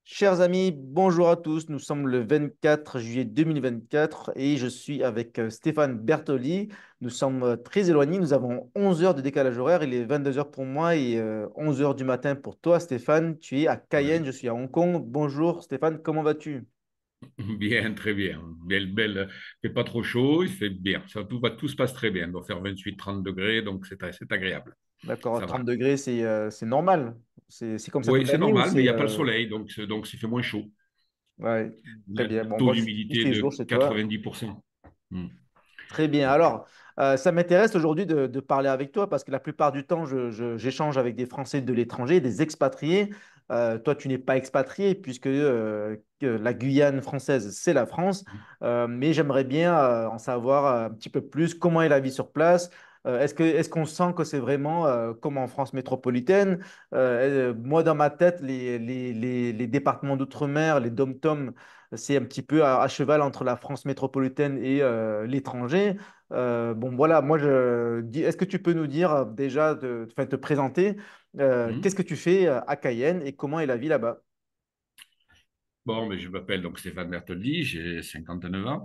Chers amis, bonjour à tous. Nous sommes le 24 juillet 2024 et je suis avec Stéphane Bertoli. Nous sommes très éloignés. Nous avons 11 heures de décalage horaire. Il est 22 heures pour moi et 11 heures du matin pour toi, Stéphane. Tu es à Cayenne, Oui. je suis à Hong Kong. Bonjour Stéphane, comment vas-tu? Bien, très bien. Il fait pas trop chaud, il fait bien. Tout se passe très bien. Il doit faire 28-30 degrés, donc c'est agréable. D'accord, Ça 30 va. degrés, c'est normal. C'est comme ça Oui, toute c'est l'année ou normal, mais il c'est... n'y a pas le soleil, donc il fait moins chaud. Ouais, très bien. Le Bon, taux moi, je suis tous d'humidité les de jours chez toi. 90%. Hmm. Très bien. Alors, ça m'intéresse aujourd'hui de parler avec toi parce que la plupart du temps, j'échange avec des Français de l'étranger, des expatriés. Toi, tu n'es pas expatrié puisque que la Guyane française, c'est la France. Mais j'aimerais bien en savoir un petit peu plus comment est la vie sur place. Est-ce qu'on sent que c'est vraiment comme en France métropolitaine? Moi, dans ma tête, les départements d'outre-mer, les dom-toms, c'est un petit peu à cheval entre la France métropolitaine et l'étranger. Bon, voilà, est-ce que tu peux nous dire déjà, enfin, te présenter, qu'est-ce Hmm. que tu fais à Cayenne et comment est la vie là-bas? Bon, mais je m'appelle donc Stéphane Bertoldi, j'ai 59 ans.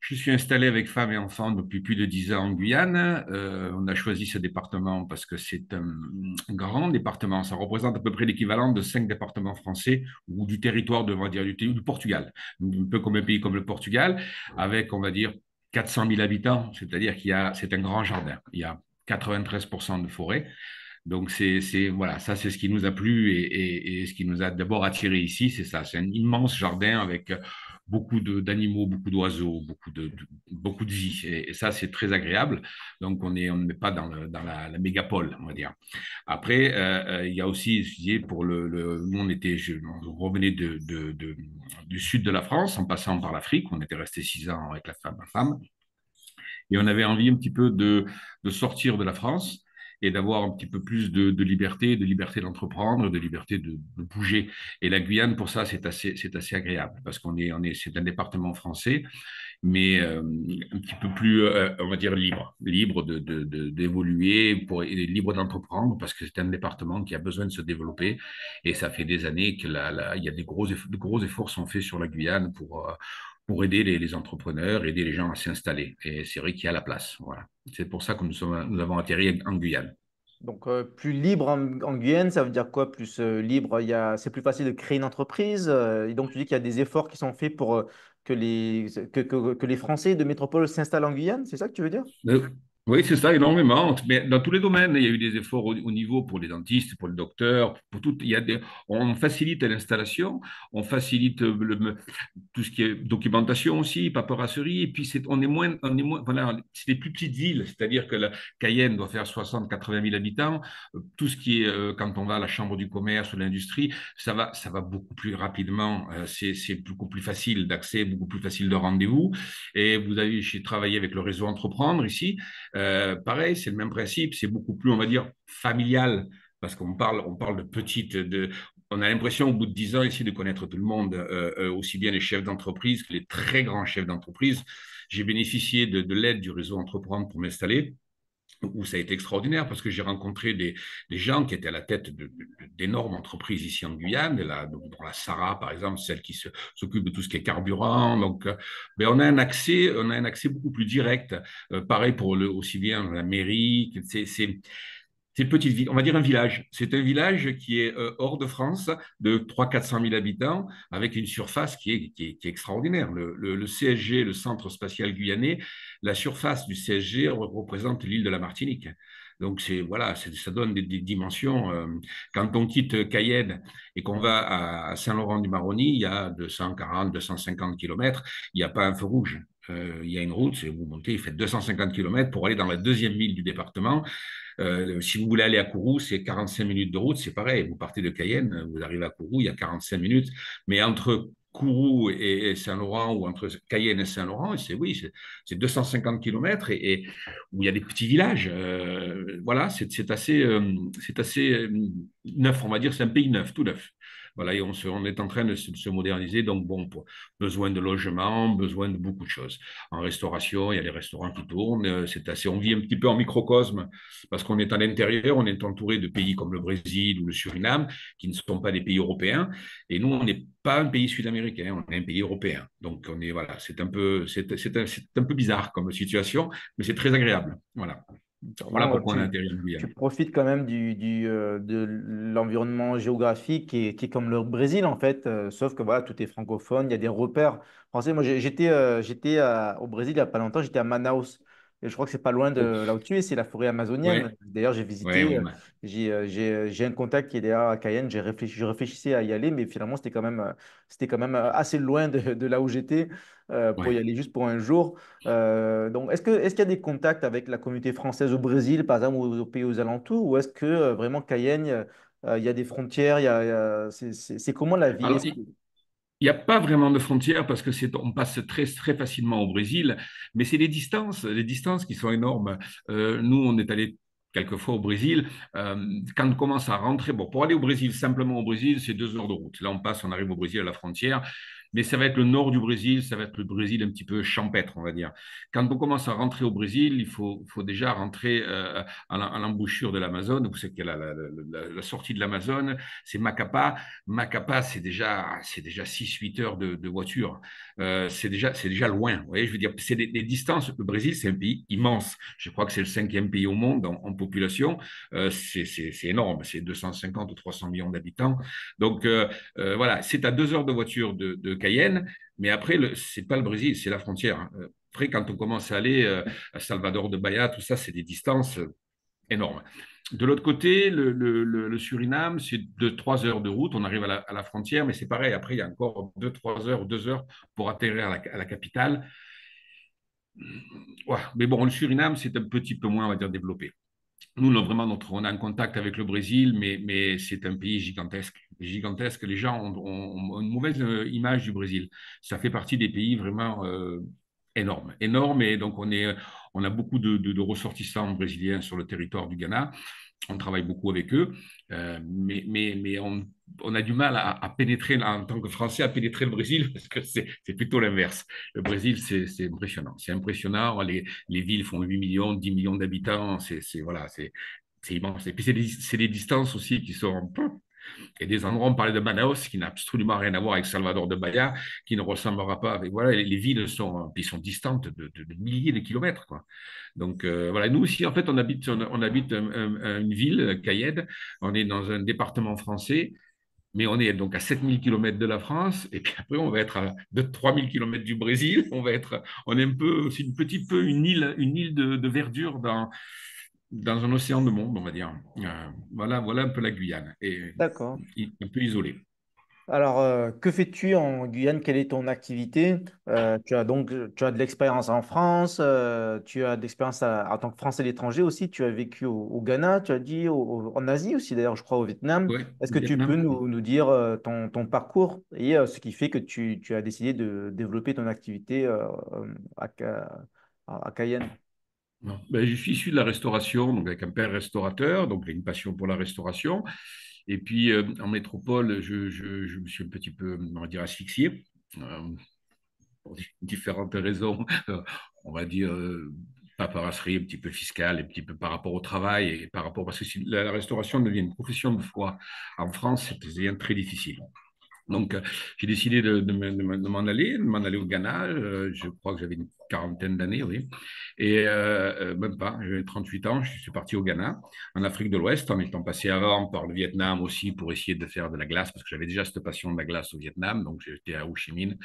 Je suis installé avec femme et enfants depuis plus de 10 ans en Guyane. On a choisi ce département parce que c'est un grand département. Ça représente à peu près l'équivalent de 5 départements français ou du territoire, on va dire, du Portugal. Un peu comme un pays comme le Portugal, avec, on va dire, 400 000 habitants, c'est-à-dire c'est un grand jardin. Il y a 93% de forêt. Donc, voilà, ça, c'est ce qui nous a plu et ce qui nous a d'abord attiré ici, c'est ça. C'est un immense jardin avec beaucoup d'animaux, beaucoup d'oiseaux, beaucoup de vie. Et ça, c'est très agréable. Donc, on n'est pas dans la mégapole, on va dire. Après, il y a aussi, je disais, nous, on revenait du sud de la France en passant par l'Afrique. On était resté 6 ans avec ma femme. Et on avait envie un petit peu de sortir de la France et d'avoir un petit peu plus de liberté d'entreprendre, de liberté de bouger. Et la Guyane, pour ça, c'est assez agréable parce c'est un département français, mais un petit peu plus, on va dire, libre d'évoluer, et libre d'entreprendre parce que c'est un département qui a besoin de se développer. Et ça fait des années que il y a de gros efforts sont faits sur la Guyane pour aider les entrepreneurs, aider les gens à s'installer. Et c'est vrai qu'il y a la place. Voilà. C'est pour ça que nous avons atterri en Guyane. Donc, plus libre en Guyane, ça veut dire quoi? Plus libre, c'est plus facile de créer une entreprise. Et donc, tu dis qu'il y a des efforts qui sont faits pour que les Français de métropole s'installent en Guyane, c'est ça que tu veux dire? Euh, Oui, c'est ça, énormément. Mais dans tous les domaines, il y a eu des efforts au niveau pour les dentistes, pour les docteurs, pour tout. On facilite l'installation, on facilite tout ce qui est documentation aussi, paperasserie. Et puis, voilà, c'est des plus petites villes. C'est-à-dire que la Cayenne doit faire 60-80 000 habitants. Tout ce qui est, quand on va à la chambre du commerce ou l'industrie, ça va beaucoup plus rapidement. C'est beaucoup plus facile d'accès, beaucoup plus facile de rendez-vous. Et j'ai travaillé avec le réseau Entreprendre ici. Pareil, c'est le même principe, c'est beaucoup plus, on va dire, familial, parce on parle de on a l'impression au bout de 10 ans ici de connaître tout le monde, aussi bien les chefs d'entreprise que les très grands chefs d'entreprise. J'ai bénéficié de l'aide du réseau Entreprendre pour m'installer où ça a été extraordinaire parce que j'ai rencontré des gens qui étaient à la tête d'énormes entreprises ici en Guyane, dont la Sara, par exemple, celle qui s'occupe de tout ce qui est carburant. Donc, ben, on a un accès beaucoup plus direct. Pareil pour aussi bien la mairie, c'est une petite ville, on va dire un village. C'est un village qui est hors de France, de 300 000 à 400 000 habitants, avec une surface qui est extraordinaire. Le CSG, le Centre spatial guyanais, la surface du CSG représente l'île de la Martinique. Donc, voilà, ça donne des dimensions. Quand on quitte Cayenne et qu'on va à Saint-Laurent-du-Maroni, il y a 240, 250 kilomètres, il n'y a pas un feu rouge. Il y a une route, vous montez, il fait 250 kilomètres pour aller dans la deuxième ville du département. Si vous voulez aller à Kourou, c'est 45 minutes de route, c'est pareil. Vous partez de Cayenne, vous arrivez à Kourou, il y a 45 minutes. Mais entre Kourou et Saint-Laurent, ou entre Cayenne et Saint-Laurent, c'est 250 kilomètres où il y a des petits villages. Voilà, c'est assez neuf, on va dire, c'est un pays neuf, tout neuf. Voilà, et on est en train de se moderniser. Donc, bon, besoin de logement, besoin de beaucoup de choses. En restauration, il y a les restaurants qui tournent. C'est assez, on vit un petit peu en microcosme parce qu'on est à l'intérieur, on est entouré de pays comme le Brésil ou le Suriname qui ne sont pas des pays européens. Et nous, on n'est pas un pays sud-américain, on est un pays européen. Donc, on est, voilà, c'est un peu bizarre comme situation, mais c'est très agréable. Voilà. Voilà Non, pourquoi on a atterri en tu Guyane. profites quand même de l'environnement géographique qui est comme le Brésil, en fait, sauf que voilà, tout est francophone, il y a des repères français. Moi, au Brésil il n'y a pas longtemps, j'étais à Manaus. Et je crois que c'est pas loin de là où tu es, c'est la forêt amazonienne. Ouais, D'ailleurs, j'ai ouais, visité, oui. j'ai un contact qui est derrière à Cayenne. Je réfléchissais à y aller, mais finalement, c'était quand même assez loin de là où j'étais pour y Ouais. aller juste pour un jour. Donc, est-ce qu'il y a des contacts avec la communauté française au Brésil, par exemple, ou aux pays aux alentours, ou est-ce que vraiment Cayenne, il y a des frontières, c'est comment la vie? Alors, il n'y a pas vraiment de frontières parce que on passe très facilement au Brésil, mais c'est les distances qui sont énormes. Nous, on est allé quelques fois au Brésil. Quand on commence à rentrer, bon, pour aller au Brésil, simplement au Brésil, c'est 2 heures de route. Là, on arrive au Brésil à la frontière, mais ça va être le nord du Brésil, ça va être le Brésil un petit peu champêtre, on va dire. Quand on commence à rentrer au Brésil, faut déjà rentrer à l'embouchure de l'Amazone. Vous savez que la sortie de l'Amazone, c'est Macapá. Macapá, c'est déjà 6-8 heures de voiture. C'est déjà loin. Vous voyez, je veux dire, c'est des distances. Le Brésil, c'est un pays immense. Je crois que c'est le cinquième pays au monde en population. C'est énorme. C'est 250 ou 300 millions d'habitants. Donc, voilà, c'est à 2 heures de voiture de Cayenne. Mais après, c'est pas le Brésil, c'est la frontière, hein. Après, quand on commence à aller à Salvador de Bahia, tout ça, c'est des distances énormes. De l'autre côté, le Suriname, c'est 2-3 heures de route. On arrive à la frontière, mais c'est pareil. Après, il y a encore 2-3 heures ou 2 heures pour atterrir à la capitale. Ouais. Mais bon, le Suriname, c'est un petit peu moins, on va dire, développé. Nous, on est en contact avec le Brésil, mais c'est un pays gigantesque. Gigantesque. Les gens ont une mauvaise image du Brésil. Ça fait partie des pays vraiment énormes. Énormes. Et donc, on a beaucoup de ressortissants brésiliens sur le territoire du Ghana. On travaille beaucoup avec eux, mais on a du mal à pénétrer, en tant que Français, à pénétrer le Brésil parce que c'est plutôt l'inverse. Le Brésil, c'est impressionnant. C'est impressionnant. Les villes font 8 millions, 10 millions d'habitants. Voilà, c'est immense. Et puis, c'est des distances aussi qui sont et des endroits, on parlait de Manaus, qui n'a absolument rien à voir avec Salvador de Bahia, qui ne ressemblera pas avec. Voilà, les villes sont distantes de milliers de kilomètres, quoi. Donc, voilà, nous aussi, en fait, on habite une ville, Cayenne, on est dans un département français, mais on est donc à 7 000 kilomètres de la France, et puis après, on va être à 3 000 kilomètres du Brésil, on est un peu, aussi un petit peu une île de verdure dans un océan de monde, on va dire. Voilà un peu la Guyane, et D'accord. un peu isolée. Alors, que fais-tu en Guyane? Quelle est ton activité? Tu as de l'expérience en France, tu as de l'expérience en tant que Français à l'étranger aussi. Tu as vécu au Ghana, tu as dit en Asie aussi, d'ailleurs, je crois, au Vietnam. Ouais, Est-ce que tu peux Vietnam. nous dire ton parcours et ce qui fait que tu as décidé de développer ton activité à, à Cayenne? Non. Ben, je suis issu de la restauration, donc avec un père restaurateur, donc j'ai une passion pour la restauration. Et puis en métropole, je me suis un petit peu, on va dire, asphyxié, pour différentes raisons, on va dire paperasserie, un petit peu fiscale, un petit peu par rapport au travail et par rapport, parce que si la restauration devient une profession de foi en France, c'est devient très difficile. Donc, j'ai décidé de m'en aller au Ghana. Je crois que j'avais une quarantaine d'années, oui. Et même pas, j'avais 38 ans, je suis parti au Ghana, en Afrique de l'Ouest, en étant passé avant par le Vietnam aussi pour essayer de faire de la glace, parce que j'avais déjà cette passion de la glace au Vietnam. Donc, j'étais à Ho Chi Minh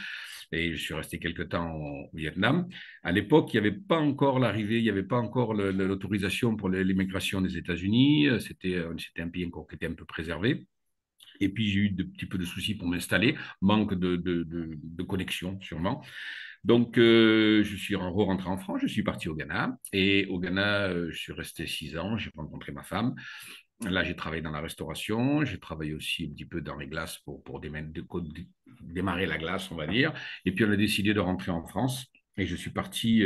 et je suis resté quelques temps au Vietnam. À l'époque, il n'y avait pas encore l'arrivée, il n'y avait pas encore l'autorisation pour l'immigration des États-Unis. C'était un pays encore qui était un peu préservé. Et puis, j'ai eu de petits peu de soucis pour m'installer, manque de connexion, sûrement. Donc, je suis rentré en France, je suis parti au Ghana. Et au Ghana, je suis resté 6 ans, j'ai rencontré ma femme. Là, j'ai travaillé dans la restauration, j'ai travaillé aussi un petit peu dans les glaces pour démarrer la glace, on va dire. Et puis, on a décidé de rentrer en France. Et je suis parti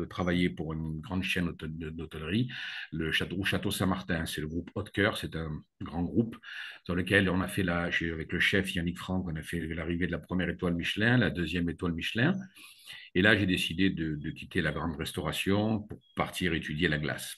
travailler pour une grande chaîne d'hôtellerie, Château Saint-Martin. C'est le groupe Haute-Cœur, c'est un grand groupe dans lequel on a fait avec le chef Yannick Franck, on a fait l'arrivée de la première étoile Michelin, la deuxième étoile Michelin. Et là, j'ai décidé de quitter la grande restauration pour partir étudier la glace.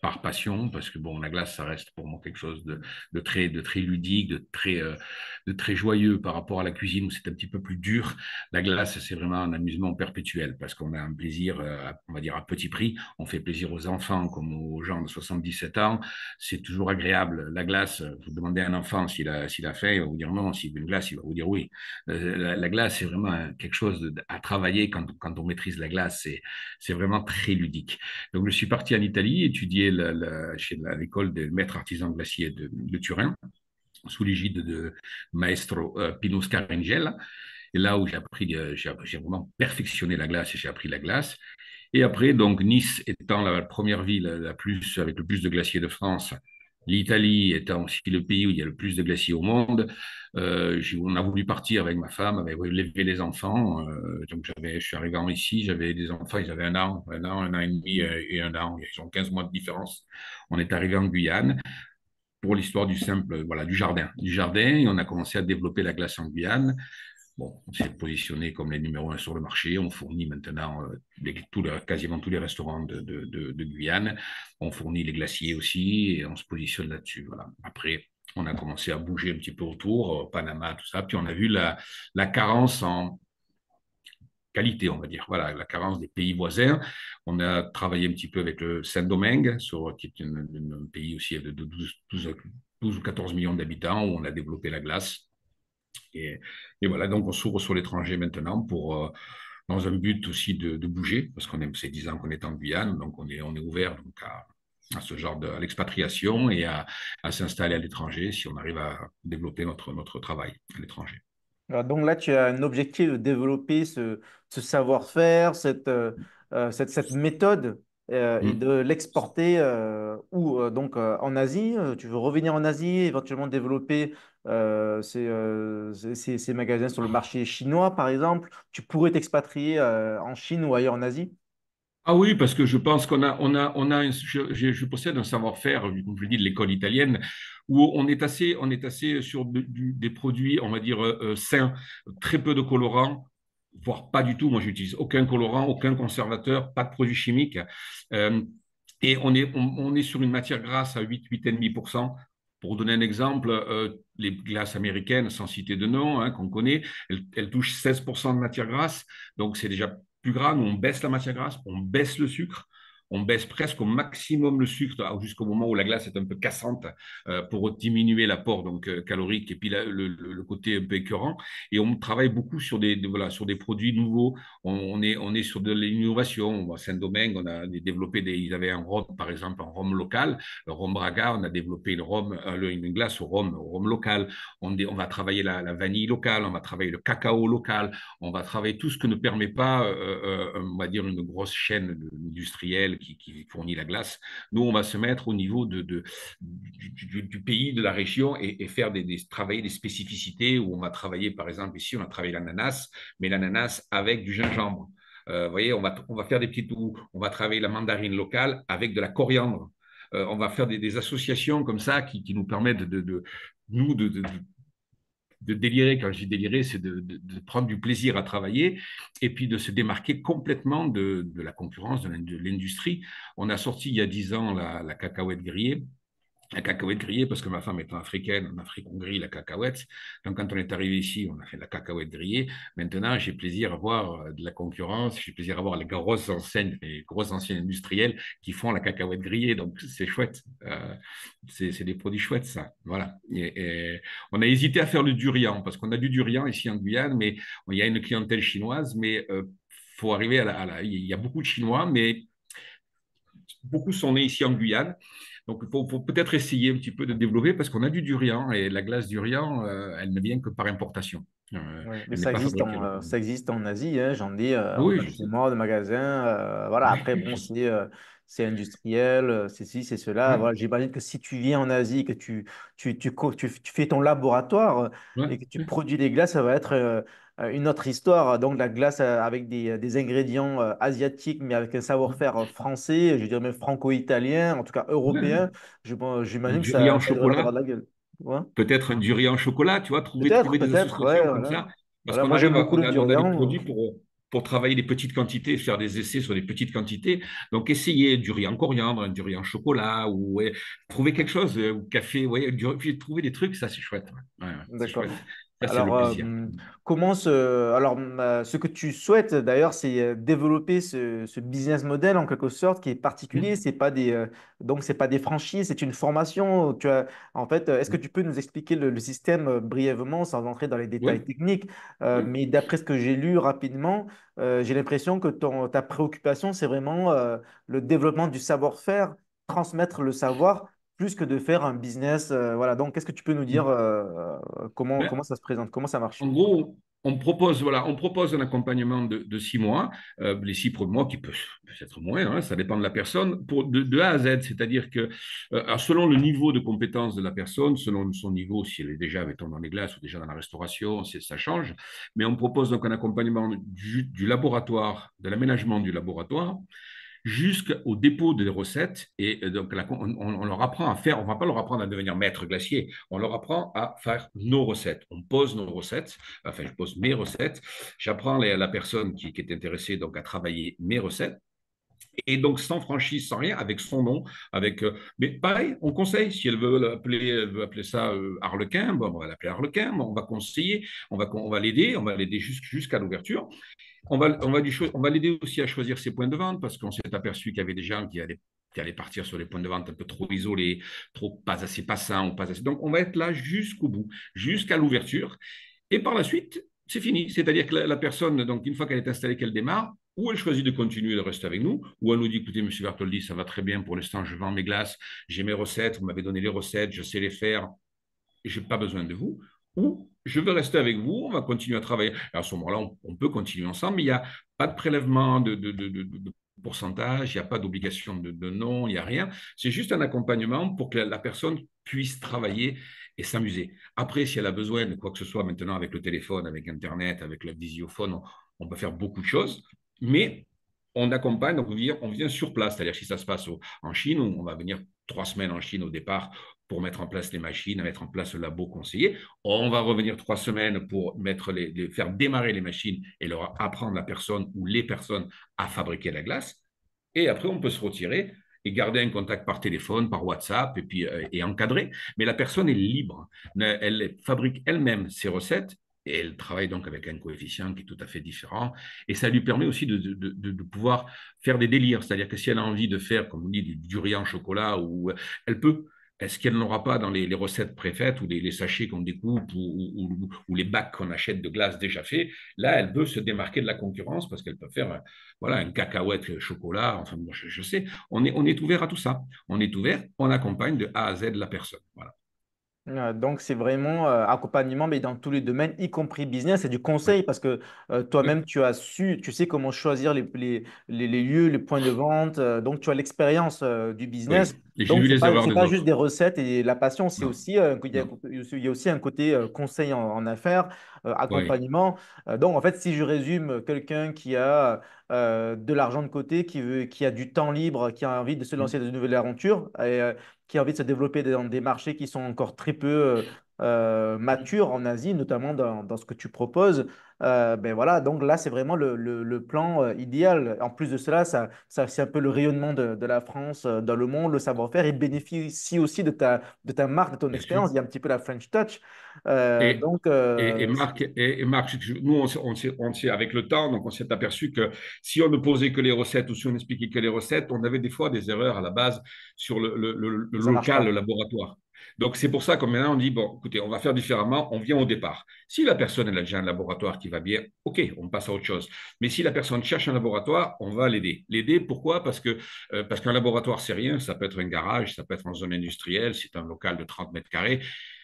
Par passion, parce que bon, la glace, ça reste pour moi quelque chose de très ludique, de très joyeux par rapport à la cuisine où c'est un petit peu plus dur. La glace, c'est vraiment un amusement perpétuel parce qu'on a un plaisir, on va dire, à petit prix. On fait plaisir aux enfants comme aux gens de 77 ans. C'est toujours agréable. La glace, vous demandez à un enfant s'il a faim, il va vous dire non. S'il veut une glace, il va vous dire oui. La glace, c'est vraiment quelque chose à travailler quand on maîtrise la glace. C'est vraiment très ludique. Donc, je suis parti en Italie étudier chez l'école des maîtres artisans glaciers de Turin, sous l'égide de Maestro Pino Scarengel. Et là où j'ai vraiment perfectionné la glace et j'ai appris la glace. Et après, donc Nice étant la première ville avec le plus de glaciers de France, l'Italie étant aussi le pays où il y a le plus de glaciers au monde, on a voulu partir avec ma femme, avec lever les enfants. Donc je suis arrivé ici, j'avais des enfants, ils avaient un an et demi et un an, ils ont 15 mois de différence. On est arrivé en Guyane pour l'histoire du simple, voilà, du jardin, et on a commencé à développer la glace en Guyane. Bon, on s'est positionné comme les numéros un sur le marché. On fournit maintenant quasiment tous les restaurants de Guyane. On fournit les glaciers aussi et on se positionne là-dessus. Voilà. Après, on a commencé à bouger un petit peu autour, Panama, tout ça. Puis on a vu la carence en qualité, on va dire. Voilà, la carence des pays voisins. On a travaillé un petit peu avec le Saint-Domingue, qui est un pays aussi de 12 ou 14 millions d'habitants, où on a développé la glace. Et, et voilà, donc on s'ouvre sur l'étranger maintenant dans un but aussi de bouger, parce c'est 10 ans qu'on est en Guyane, donc on est ouvert donc à ce genre à l'expatriation et à s'installer à l'étranger si on arrive à développer notre travail à l'étranger. Alors, donc là, tu as un objectif de développer ce savoir-faire, cette méthode et Mm. de l'exporter donc en Asie. Tu veux revenir en Asie, éventuellement développer ces magasins sur le marché chinois, par exemple. Tu pourrais t'expatrier en Chine ou ailleurs en Asie. Ah oui, parce que je pense je possède un savoir-faire, comme je le dis, de l'école italienne, où on est assez sur des produits, on va dire, sains, très peu de colorants, voire pas du tout. Moi, j'utilise aucun colorant, aucun conservateur, pas de produits chimiques. Euh, et on est sur une matière grasse à 8,5%. Pour vous donner un exemple, les glaces américaines, sans citer de nom, hein, qu'on connaît, elles touchent 16% de matière grasse. Donc, c'est déjà plus gras. Nous, on baisse la matière grasse, on baisse le sucre, on baisse presque au maximum le sucre jusqu'au moment où la glace est un peu cassante pour diminuer l'apport calorique et puis le côté un peu écœurant. Et on travaille beaucoup sur voilà, sur des produits nouveaux. On est sur de l'innovation. À Saint-Domingue, on a développé ils avaient un rhum, par exemple, un rhum local, le rhum Braga. On a développé une glace au rhum local. On va travailler la vanille locale, on va travailler le cacao local, on va travailler tout ce que ne permet pas, on va dire, une grosse chaîne industrielle qui fournit la glace. Nous, on va se mettre au niveau du pays, de la région et faire travailler des spécificités où on va travailler, par exemple, ici, on a travaillé l'ananas, mais l'ananas avec du gingembre. Vous voyez, on va faire des petites, on va travailler la mandarine locale avec de la coriandre. On va faire des associations comme ça qui nous permettent nous, de délirer. Quand je dis délirer, c'est de prendre du plaisir à travailler et puis de se démarquer complètement de la concurrence, de l'industrie. On a sorti il y a 10 ans la cacahuète grillée. La cacahuète grillée, parce que ma femme étant africaine, en Afrique, on grille la cacahuète. Donc, quand on est arrivé ici, on a fait la cacahuète grillée. Maintenant, j'ai plaisir à voir de la concurrence, j'ai plaisir à voir les grosses enseignes industrielles qui font la cacahuète grillée. Donc, c'est chouette. C'est des produits chouettes, ça. Voilà. Et on a hésité à faire le durian, parce qu'on a du durian ici en Guyane, mais il y a une clientèle chinoise, mais faut arriver il y a beaucoup de Chinois, mais beaucoup sont nés ici en Guyane. Donc, il faut peut-être essayer un petit peu de développer parce qu'on a du durian et la glace durian, elle ne vient que par importation. Oui, mais Elle n'est pas fabriquée ça localement. existe en Asie, hein, j'en ai Ah en oui, bas je de chez sais. moi, de magasins. Voilà, après, bon, c'est industriel, c'est ci, c'est cela. Ouais, Voilà, j'imagine que si tu viens en Asie, que tu fais ton laboratoire et ouais, que tu ouais. produis des glaces, ça va être une autre histoire. Donc, la glace avec des ingrédients asiatiques, mais avec un savoir-faire français, je dirais même franco-italien, en tout cas Ouais. européen. J'imagine que Du riz en ça devrait avoir chocolat, de la gueule. Ouais. peut-être du riz en chocolat, tu vois, Peut-être, trouver des peut-être, ouais, associations comme voilà. ça, parce Voilà, qu'on moi arrive j'aime à, beaucoup le on a des durian. produits pour travailler des petites quantités, faire des essais sur des petites quantités. Donc, essayez du riz en coriandre, du riz en chocolat, ou ouais, trouver quelque chose, ou café, ouais, puis trouver des trucs, ça c'est chouette. Ouais. Ouais, ouais, c'est D'accord. chouette. Ça, c'est Alors, le plaisir. ce que tu souhaites d'ailleurs, c'est développer ce business model en quelque sorte qui est particulier. Mm. Donc, c'est pas des franchises, c'est une formation. En fait, est-ce que tu peux nous expliquer le système brièvement sans entrer dans les détails Oui, techniques? oui. Mais d'après ce que j'ai lu rapidement, j'ai l'impression que ta préoccupation, c'est vraiment le développement du savoir-faire, transmettre le savoir plus que de faire un business. Voilà. Donc, qu'est-ce que tu peux nous dire comment Ben, ça se présente, comment ça marche? en gros, on propose un accompagnement de 6 mois, les 6 premiers mois qui peuvent être moins, hein, ça dépend de la personne, de A à Z, c'est-à-dire que alors, selon le niveau de compétence de la personne, selon son niveau, si elle est déjà, mettons, dans les glaces ou déjà dans la restauration, ça change, mais on propose donc un accompagnement du laboratoire, de l'aménagement du laboratoire, jusqu'au dépôt des recettes. Et donc, on leur apprend à faire, on ne va pas leur apprendre à devenir maître glacier, on leur apprend à faire nos recettes. On pose nos recettes, enfin, je pose mes recettes, j'apprends la personne qui est intéressée donc à travailler mes recettes. Et donc, sans franchise, sans rien, avec son nom, mais pareil, on conseille. Si elle veut appeler ça Harlequin, bon, on va l'appeler Harlequin, bon, on va conseiller, on va l'aider jusqu'à l'ouverture. On va l'aider aussi à choisir ses points de vente parce qu'on s'est aperçu qu'il y avait des gens qui allaient partir sur les points de vente un peu trop isolés, trop pas assez passants ou pas assez. Donc, on va être là jusqu'au bout, jusqu'à l'ouverture. Et par la suite, c'est fini. C'est-à-dire que la personne, donc, une fois qu'elle est installée, qu'elle démarre, ou elle choisit de continuer de rester avec nous, ou elle nous dit, écoutez, monsieur Bertoldi, ça va très bien pour l'instant, je vends mes glaces, j'ai mes recettes, vous m'avez donné les recettes, je sais les faire, je n'ai pas besoin de vous, ou je veux rester avec vous, on va continuer à travailler. Alors, à ce moment-là, on peut continuer ensemble, mais il n'y a pas de prélèvement de pourcentage, il n'y a pas d'obligation de non, il n'y a rien. C'est juste un accompagnement pour que la personne puisse travailler et s'amuser. Après, si elle a besoin de quoi que ce soit maintenant avec le téléphone, avec Internet, avec le visiophone, on peut faire beaucoup de choses, mais on accompagne, donc on vient sur place, c'est-à-dire si ça se passe en Chine, on va venir 3 semaines en Chine au départ pour mettre en place les machines, mettre en place le labo conseillé. On va revenir 3 semaines pour faire démarrer les machines et leur apprendre la personne ou les personnes à fabriquer la glace. Et après, on peut se retirer et garder un contact par téléphone, par WhatsApp et puis et encadrer. Mais la personne est libre. Elle fabrique elle-même ses recettes et elle travaille donc avec un coefficient qui est tout à fait différent. Et ça lui permet aussi de pouvoir faire des délires. C'est-à-dire que si elle a envie de faire, comme on dit, du riz en chocolat, ou elle peut. Est-ce qu'elle n'aura pas dans les recettes préfaites ou les sachets qu'on découpe ou les bacs qu'on achète de glace déjà faits? Là, elle peut se démarquer de la concurrence parce qu'elle peut faire voilà, un cacahuète chocolat. Enfin, moi, je sais. On est ouvert à tout ça. On est ouvert, on accompagne de A à Z la personne. Voilà. Donc, c'est vraiment accompagnement, mais dans tous les domaines, y compris business et du Oui, conseil, parce que oui, toi-même, tu sais comment choisir les lieux, les points de vente, donc tu as l'expérience du business. oui. Et j'ai Donc, vu les erreurs c'est des pas juste autres. des recettes et la passion, c'est Non, aussi, non. il y a aussi un côté conseil en affaires, Oui. accompagnement. Donc, en fait, si je résume, quelqu'un qui a de l'argent de côté, qui a du temps libre, qui a envie de se lancer dans une nouvelle aventure, qui a envie de se développer dans des marchés qui sont encore très peu matures en Asie, notamment dans ce que tu proposes. Ben voilà, donc là, c'est vraiment le plan idéal. En plus de cela, c'est un peu le rayonnement de la France dans le monde, le savoir-faire. Il bénéficie aussi de ta marque, de ton Bien sûr. expérience. Il y a un petit peu la French touch. Et, Donc, Marc, nous, avec le temps, donc on s'est aperçu que si on ne posait que les recettes ou si on n'expliquait que les recettes, on avait des fois des erreurs à la base sur le ça marche local, le pas. laboratoire. Donc c'est pour ça que maintenant on dit, bon, écoutez, on va faire différemment, on vient au départ. Si la personne elle a déjà un laboratoire qui va bien, OK, on passe à autre chose. Mais si la personne cherche un laboratoire, on va l'aider. L'aider, pourquoi? Parce qu'un laboratoire, c'est rien, ça peut être un garage, ça peut être en zone industrielle, c'est un local de 30 mètres carrés.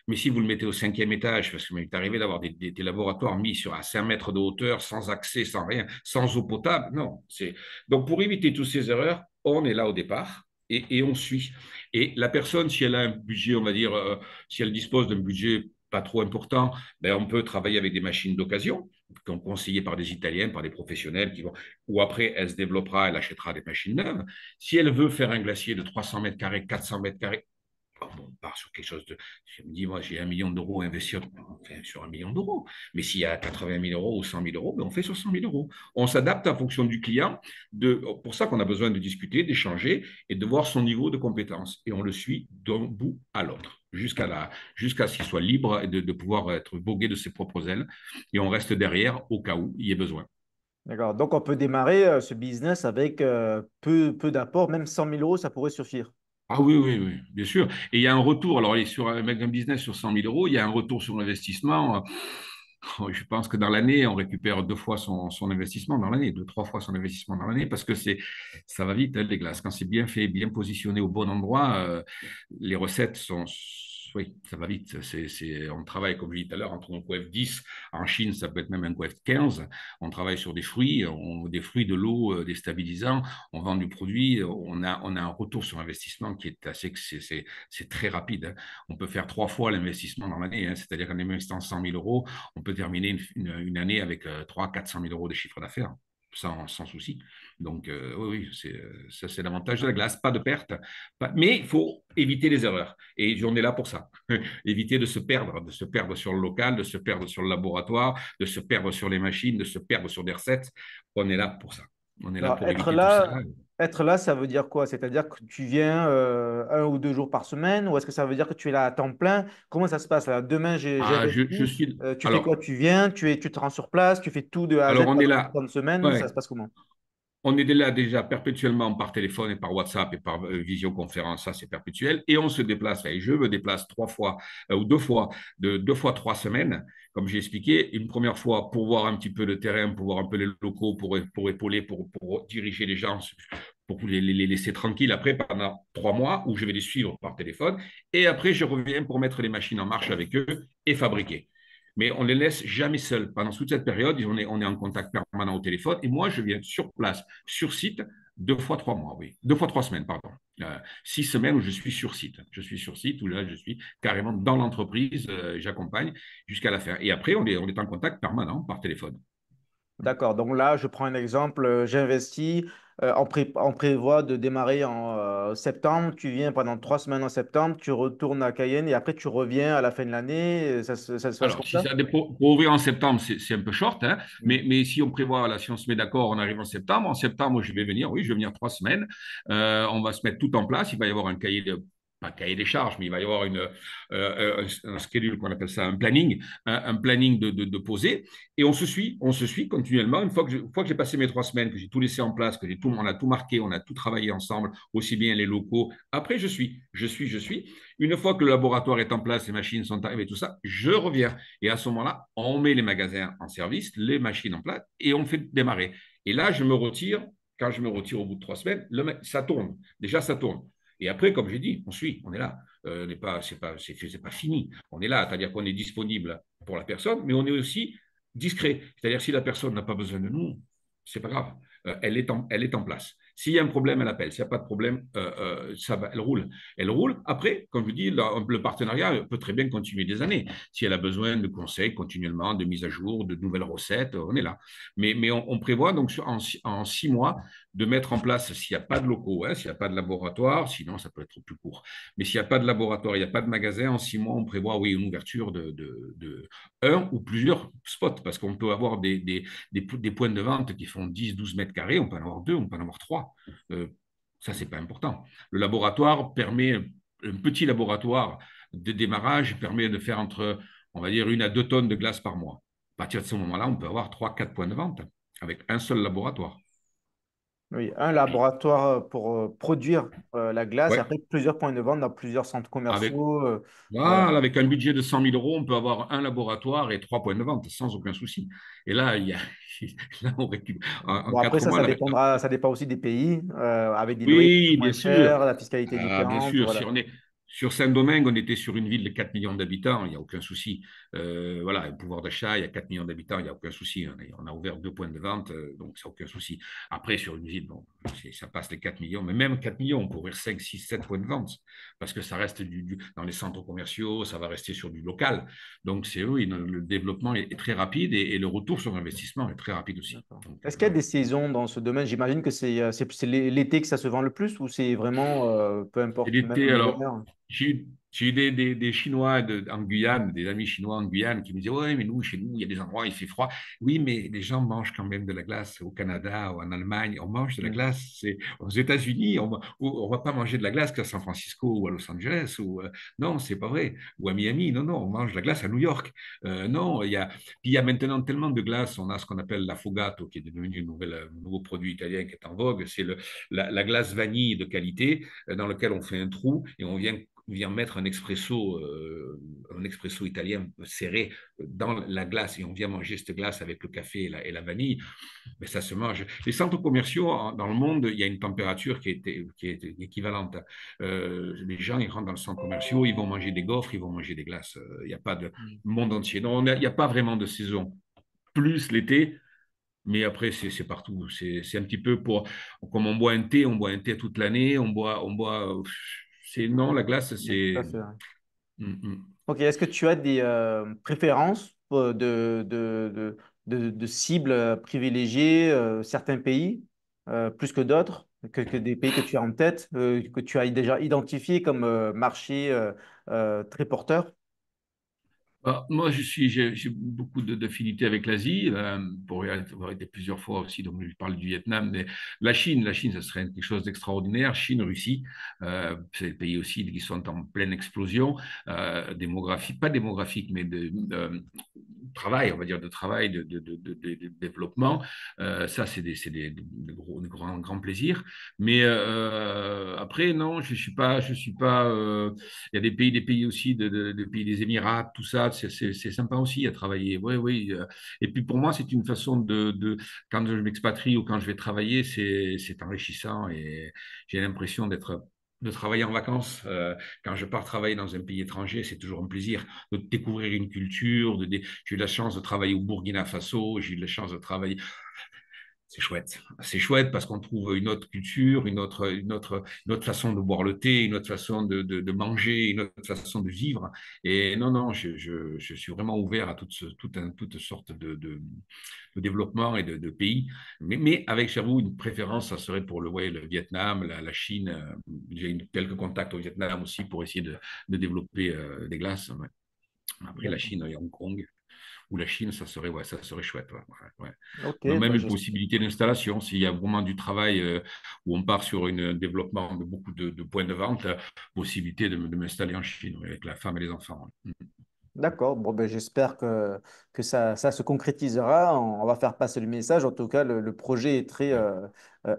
Mais si vous le mettez au 5e étage, parce que m'est arrivé d'avoir des laboratoires mis à 5 mètres de hauteur, sans accès, sans rien, sans eau potable, non. Donc, pour éviter toutes ces erreurs, on est là au départ et on suit. Et la personne, si elle a un budget, on va dire, si elle dispose d'un budget pas trop important, ben, on peut travailler avec des machines d'occasion, qui sont conseillées par des Italiens, par des professionnels, ou après, elle se développera, elle achètera des machines neuves. Si elle veut faire un glacier de 300 mètres carrés, 400 mètres carrés, bon, on part sur quelque chose de. Je me dis, moi, j'ai 1 million d'euros à investir, on fait sur 1 million d'euros. Mais s'il y a 80 000 euros ou 100 000 euros, ben on fait sur 100 000 euros. On s'adapte en fonction du client. Pour ça qu'on a besoin de discuter, d'échanger et de voir son niveau de compétence. Et on le suit d'un bout à l'autre, jusqu'à ce qu'il soit libre et de pouvoir être vogué de ses propres ailes. Et on reste derrière au cas où il y ait besoin. D'accord. Donc, on peut démarrer ce business avec peu d'apport, même 100 000 euros, ça pourrait suffire. Ah oui, oui, oui, bien sûr. Et il y a un retour. Alors, sur avec un business sur 100 000 euros, il y a un retour sur investissement. Je pense que dans l'année, on récupère 2 fois son investissement dans l'année, 2, 3 fois son investissement dans l'année, parce que ça va vite, hein, les glaces. Quand c'est bien fait, bien positionné au bon endroit, les recettes sont. Oui, ça va vite. On travaille, comme je disais tout à l'heure, entre un coef 10. En Chine, ça peut être même un coef 15. On travaille sur des fruits, des fruits, de l'eau, des stabilisants. On vend du produit. On a un retour sur investissement qui est assez. C'est très rapide, hein. On peut faire 3 fois l'investissement dans l'année, hein. C'est-à-dire qu'en investissant 100 000 euros, on peut terminer une année avec 300 400 000 euros de chiffre d'affaires, sans souci. Donc, oui, ça, c'est l'avantage de la glace. Pas de perte, mais il faut éviter les erreurs. Et on est là pour ça. Éviter de se perdre sur le local, de se perdre sur le laboratoire, de se perdre sur les machines, de se perdre sur des recettes. On est là pour ça. On est là Alors, pour éviter tout ça. être là, ça veut dire quoi? C'est-à-dire que tu viens 1 ou 2 jours par semaine, ou est-ce que ça veut dire que tu es là à temps plein? Comment ça se passe là? Demain, Ah, je j'investis. suis. Tu fais quoi? Tu viens, tu te rends sur place, tu fais tout de A à Z Alors, on est pendant là. une semaine, ça Ouais. se passe comment? On est là déjà perpétuellement par téléphone et par WhatsApp et par visioconférence, ça c'est perpétuel. Et on se déplace, et je me déplace 3 fois ou 2 fois, 2 fois 3 semaines, comme j'ai expliqué. Une première fois pour voir un petit peu le terrain, pour voir un peu les locaux, pour épauler, pour diriger les gens, pour les laisser tranquilles après pendant 3 mois où je vais les suivre par téléphone. Et après, je reviens pour mettre les machines en marche avec eux et fabriquer. Mais on ne les laisse jamais seuls. Pendant toute cette période, on est en contact permanent au téléphone. Et moi, je viens sur place, sur site, 2 fois 3 mois, oui. 2 fois 3 semaines, pardon. 6 semaines où je suis sur site. Je suis sur site où là, je suis carrément dans l'entreprise, j'accompagne jusqu'à la fin. Et après, on est en contact permanent par téléphone. D'accord. Donc là, je prends un exemple, j'investis, on prévoit de démarrer en septembre, tu viens pendant 3 semaines en septembre, tu retournes à Cayenne et après tu reviens à la fin de l'année, ça se passe comme Alors, si ça? ça pour ouvrir en septembre, c'est un peu short, hein, Mm. mais si on prévoit, là, si on se met d'accord, on arrive en septembre. En septembre, je vais venir, oui, je vais venir 3 semaines. On va se mettre tout en place. Il va y avoir un cahier pas cahier des charges, mais il va y avoir un schedule qu'on appelle ça, un planning, un planning de poser. Et on se suit continuellement. Une fois que j'ai passé mes 3 semaines, que j'ai tout laissé en place, on a tout marqué, on a tout travaillé ensemble, aussi bien les locaux. Après, je suis. Une fois que le laboratoire est en place, les machines sont arrivées, tout ça, je reviens. Et à ce moment-là, on met les magasins en service, les machines en place, et on fait démarrer. Et là, je me retire. Quand je me retire au bout de 3 semaines, ça tourne. Déjà, ça tourne. Et après, comme j'ai dit, on est là. C'est pas fini. On est là, c'est-à-dire qu'on est disponible pour la personne, mais on est aussi discret. C'est-à-dire si la personne n'a pas besoin de nous, c'est pas grave. Elle est en place. S'il y a un problème, elle appelle. S'il n'y a pas de problème, ça va, elle roule. Elle roule. Après, comme je dis, le partenariat peut très bien continuer des années. Si elle a besoin de conseils continuellement, de mise à jour, de nouvelles recettes, on est là. Mais on prévoit donc en 6 mois de mettre en place, s'il n'y a pas de locaux, hein, s'il n'y a pas de laboratoire, sinon ça peut être plus court. Mais s'il n'y a pas de laboratoire, il n'y a pas de magasin, en 6 mois, on prévoit, oui, une ouverture de un ou plusieurs spots, parce qu'on peut avoir des points de vente qui font 10 12 mètres carrés, on peut en avoir deux, on peut en avoir trois. Euh, Ça, c'est pas important. Le laboratoire permet, un petit laboratoire de démarrage permet de faire entre, on va dire, 1 à 2 tonnes de glace par mois. À partir de ce moment-là, on peut avoir 3 4 points de vente avec un seul laboratoire. Oui, un laboratoire pour produire la glace et Ouais, après plusieurs points de vente dans plusieurs centres avec, commerciaux. Voilà. voilà, avec un budget de 100 000 euros, on peut avoir un laboratoire et 3 points de vente sans aucun souci. Et là, là on récupère, en Bon, après, 4 mois, ça là, dépendra, ça dépend aussi des pays, avec des loyers qui sont oui, moins bien sûr. chers, la fiscalité est Ah, bien différente. sûr, si Voilà. on est, Sur Saint-Domingue, on était sur une ville de 4 millions d'habitants, il n'y a aucun souci. Voilà, le pouvoir d'achat, il y a 4 millions d'habitants, il n'y a aucun souci. On a ouvert 2 points de vente, donc ça n'a aucun souci. Après, sur une ville, bon, ça passe les 4 millions, mais même 4 millions, on peut ouvrir 5, 6, 7 points de vente, parce que ça reste dans les centres commerciaux, ça va rester sur du local. Donc, c'est oui, le développement est très rapide et le retour sur investissement est très rapide aussi. D'accord. Donc, Est-ce qu'il y a voilà. des saisons dans ce domaine? J'imagine que c'est l'été que ça se vend le plus ou c'est vraiment peu Et importe, même l'été, alors, l'hiver? j'ai eu des Chinois en Guyane, des amis chinois en Guyane qui me disaient, ouais, mais nous, chez nous, il y a des endroits, il fait froid. Oui, mais les gens mangent quand même de la glace au Canada ou en Allemagne. On mange de la Mhm. glace. Aux États-Unis, on va pas manger de la glace qu'à San Francisco ou à Los Angeles. Non, c'est pas vrai. Ou à Miami. Non, non, on mange de la glace à New York. Non, puis il y a maintenant tellement de glace. On a ce qu'on appelle l'affogato, qui est devenu un nouveau produit italien qui est en vogue. C'est la glace vanille de qualité dans lequel on fait un trou et vient mettre un expresso italien serré dans la glace et on vient manger cette glace avec le café et la vanille, mais ça se mange. Les centres commerciaux dans le monde, il y a une température qui est équivalente. Les gens, ils rentrent dans le centre commercial, ils vont manger des gaufres, ils vont manger des glaces. Il n'y a pas de monde entier. Non, il n'y a pas vraiment de saison. Plus l'été, mais après, c'est partout. C'est un petit peu comme on boit un thé toute l'année, non, la glace, Oui, tout à c'est. fait, ouais. Mm. Ok, est-ce que tu as des préférences de cibles privilégiées, certains pays plus que d'autres, que des pays que tu as en tête, que tu as déjà identifiés comme marché très porteur? Moi, j'ai beaucoup d'affinités avec l'Asie, pour y avoir été plusieurs fois aussi, donc je parle du Vietnam, mais la Chine, ça serait quelque chose d'extraordinaire. Chine, Russie, c'est des pays aussi qui sont en pleine explosion, pas démographique, mais de travail, on va dire, de travail, de développement. Ça, des grands plaisirs. Mais après, non, je suis pas. Il y a des pays aussi, des pays des Émirats, tout ça, c'est sympa aussi à travailler. Oui, oui. Et puis pour moi, c'est une façon quand je m'expatrie ou quand je vais travailler, c'est enrichissant et j'ai l'impression de travailler en vacances. Quand je pars travailler dans un pays étranger, c'est toujours un plaisir de découvrir une culture. J'ai eu la chance de travailler au Burkina Faso, j'ai eu la chance de travailler. C'est chouette. C'est chouette parce qu'on trouve une autre culture, une autre façon de boire le thé, une autre façon de manger, une autre façon de vivre. Et non, non, je suis vraiment ouvert à toutes sortes de développement et de pays. Mais avec, j'avoue, une préférence, ça serait pour ouais, le Vietnam, la Chine. J'ai eu quelques contacts au Vietnam aussi pour essayer de développer des glaces. Ouais. Après, la D'accord. Chine et Hong Kong ou la Chine, ça serait chouette. Ouais, ouais. Ok, On a même bah, une possibilité d'installation. S'il y a vraiment du travail où on part sur un développement de beaucoup de points de vente, possibilité de m'installer en Chine ouais, avec la femme et les enfants. Ouais. d'accord. Bon, ben, j'espère que ça se concrétisera. On va faire passer le message. En tout cas, le projet est très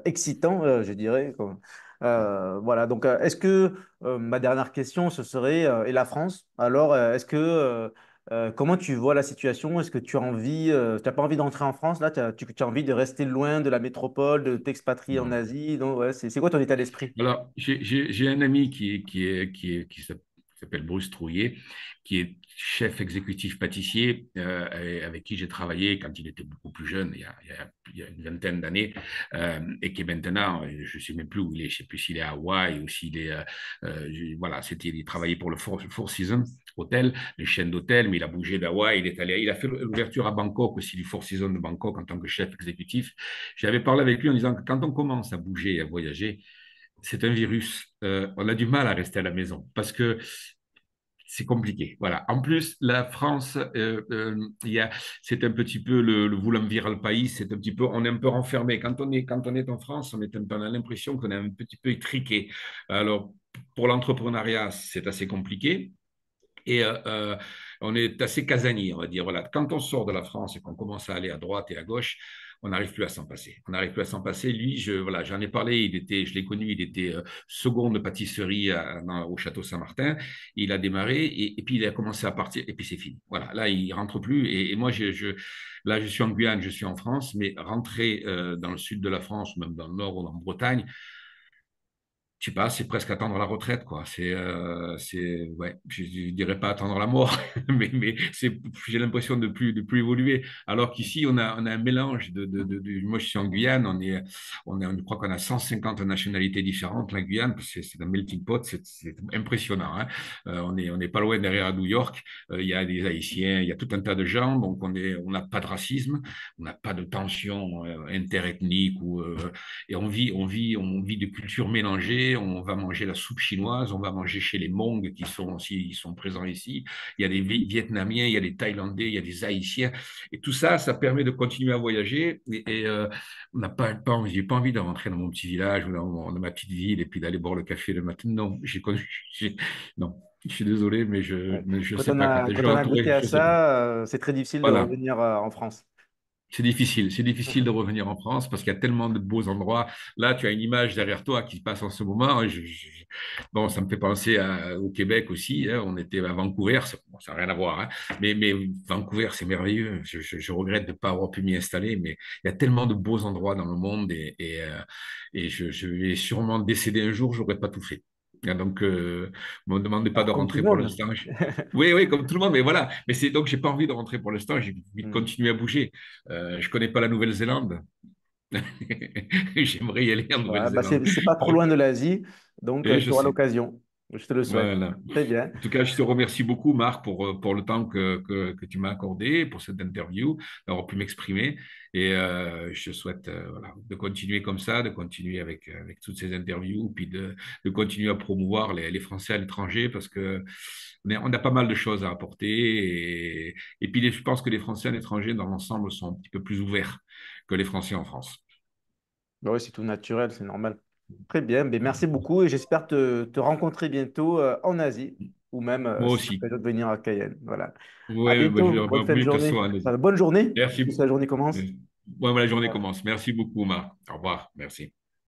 excitant, je dirais, quoi. Voilà. Donc, est-ce que ma dernière question, ce serait, et la France? Alors, comment tu vois la situation? Est-ce que tu as envie, tu n'as pas envie d'entrer en France là? Tu as envie de rester loin de la métropole, de t'expatrier en Non. Asie? Donc, ouais, c'est quoi ton état d'esprit? Alors, j'ai un ami qui s'appelle Bruce Trouillet, qui est chef exécutif pâtissier, et avec qui j'ai travaillé quand il était beaucoup plus jeune, il y a une vingtaine d'années, et qui est maintenant, je ne sais même plus où il est, je ne sais plus s'il est à Hawaï ou s'il est, voilà, il travaillait pour le Four Seasons Hotel, les chaînes d'hôtels, mais il a bougé d'Hawaï, il a fait l'ouverture à Bangkok aussi, du Four Seasons de Bangkok en tant que chef exécutif. J'avais parlé avec lui en disant que quand on commence à bouger et à voyager, c'est un virus. On a du mal à rester à la maison parce que c'est compliqué. Voilà. En plus, la France, c'est un petit peu le voulant virer le pays. C'est un petit peu, on est un peu renfermé. Quand on est en France, on a l'impression qu'on est un petit peu étriqué. Alors, pour l'entrepreneuriat, c'est assez compliqué. Et on est assez casanier, on va dire. Voilà. Quand on sort de la France et qu'on commence à aller à droite et à gauche, on n'arrive plus à s'en passer. On n'arrive plus à s'en passer. Lui, voilà, j'en ai parlé, je l'ai connu, il était second de pâtisserie au Château Saint-Martin. Il a démarré et puis il a commencé à partir et puis c'est fini. Voilà, là, il rentre plus. Et moi, là, je suis en Guyane, je suis en France, mais rentrer dans le sud de la France, même dans le nord ou en Bretagne, je sais pas, c'est presque attendre la retraite, quoi. Ouais, je dirais pas attendre la mort, j'ai l'impression de plus évoluer. Alors qu'ici, on a un mélange moi, je suis en Guyane, je crois qu'on a 150 nationalités différentes, la Guyane, parce que c'est un melting pot, c'est impressionnant, hein. On n'est pas loin derrière à New York. Il y a des Haïtiens, il y a tout un tas de gens, donc on n'a pas de racisme, on n'a pas de tension interethnique et on vit de cultures mélangées. On va manger la soupe chinoise, on va manger chez les Hmongs qui sont aussi, ils sont présents ici. Il y a des Vietnamiens, il y a des Thaïlandais, il y a des Haïtiens. Et tout ça, ça permet de continuer à voyager. On n'a j'ai pas envie de rentrer dans mon petit village ou dans ma petite ville et puis d'aller boire le café le matin. Non, non. Je suis désolé, Ouais. mais je sais pas quand je Quand vais on a goûté rentrer, à je sais pas. ça, c'est très difficile de Voilà. revenir en France. C'est difficile de revenir en France parce qu'il y a tellement de beaux endroits. Là, tu as une image derrière toi qui passe en ce moment. Bon, ça me fait penser au Québec aussi, hein. On était à Vancouver, bon, ça n'a rien à voir, hein. Mais Vancouver, c'est merveilleux. Je regrette de ne pas avoir pu m'y installer, mais il y a tellement de beaux endroits dans le monde et je vais sûrement décéder un jour, je n'aurai pas tout fait. Donc, ne me demandez pas Alors, de comme tout le rentrer pour monde. l'instant. Oui, oui, comme tout le monde, mais voilà. Mais c'est donc, j'ai pas envie de rentrer pour l'instant, j'ai envie de Hmm. continuer à bouger. Je connais pas la Nouvelle-Zélande. J'aimerais y aller en Ouais, bah Nouvelle-Zélande. c'est pas trop loin de l'Asie, donc Et tu je auras sais. l'occasion. Je te le souhaite. Voilà. Très bien. En tout cas, je te remercie beaucoup, Marc, pour le temps que tu m'as accordé, pour cette interview, d'avoir pu m'exprimer. Et je souhaite voilà, de continuer comme ça, de continuer avec toutes ces interviews, puis de continuer à promouvoir les Français à l'étranger, parce que on a pas mal de choses à apporter. Et puis, je pense que les Français à l'étranger, dans l'ensemble, sont un petit peu plus ouverts que les Français en France. Bah oui, c'est tout naturel, c'est normal. Très bien, ben Voilà. merci beaucoup et j'espère te rencontrer bientôt en Asie ou même Moi si tu as aussi. l'occasion de venir à Cayenne. Voilà. À Ouais, bah, bientôt, je bonne vois fin de mieux que ce journée. soit. Enfin, bonne journée, Merci. puisque la journée commence. Ouais, la Au journée revoir. commence. Merci beaucoup, Marc. Au revoir. Merci.